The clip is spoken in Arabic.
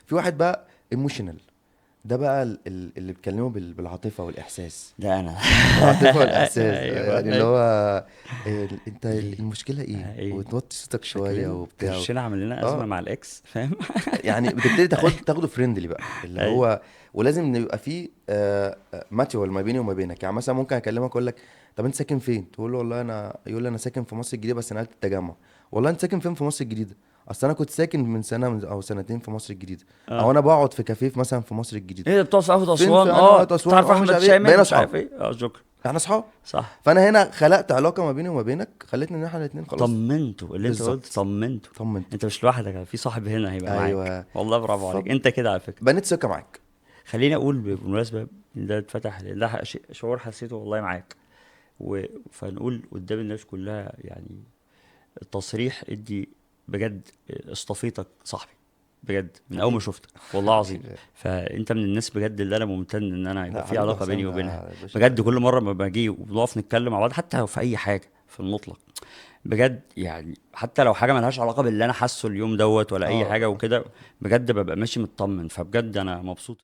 في واحد بقى ايموشنال، ده بقى اللي بيتكلموا بالعاطفه والاحساس. ده انا. العاطفه والاحساس ايوه يعني اللي ايوه. هو انت ليه؟ المشكله ايه، ايه؟ وتوطي صوتك شويه شكلنا وبتاع. كرشنا عامل لنا ازمه اه مع الاكس، فاهم؟ يعني بتبتدي تاخده فريندلي بقى اللي ايوه هو. ولازم يبقى فيه ماتيوال ما بيني وما بينك. يعني مثلا ممكن اكلمك اقول لك طب انت ساكن فين، تقول له والله انا، يقول لي انا ساكن في مصر الجديده بس نقلت التجمع. والله انت ساكن فين في مصر الجديده؟ اصل انا كنت ساكن من سنه او سنتين في مصر الجديده، او اه. انا بقعد في كافيه مثلا في مصر الجديده. ايه ده بتوع ثقافه فين في اسوان؟ انا اه، وقت اسوان تعرف اه مش احمد عارف ايه، شامل بقينا مش اصحاب. عارف ايه، اه شكرا. احنا اصحاب. صح. فانا هنا خلقت علاقه ما بيني وما بينك، خلتني ان احنا الاثنين خلاص. طمنته اللي انت قلت، بالظبط. طمنته. طمنت. انت مش لوحدك، في صاحب هنا هيبقى معاك. ايوه. والله برافو عليك، انت كده على فكره. فبنيت ثقه معاك. خليني اقول بالمناسبه إن ده اتفتح، ده شعور حسيته والله معاك. فنقول قدام الناس كلها يعني، التصريح ادي بجد، اصطفيتك صاحبي بجد من اول ما حبيبي. شفتك والله العظيم. حبيبي. فانت من الناس بجد اللي انا ممتن ان انا يبقى لا في حبيبي علاقه بيني حسام، وبينها. ده يا بجد باشا. كل مره ما باجي وبنقف نتكلم مع بعض حتى لو في اي حاجه في المطلق، بجد يعني حتى لو حاجه ملهاش علاقه باللي انا حاسه اليوم دوت ولا اي اه حاجه وكده، بجد ببقى ماشي مطمن. فبجد انا مبسوط.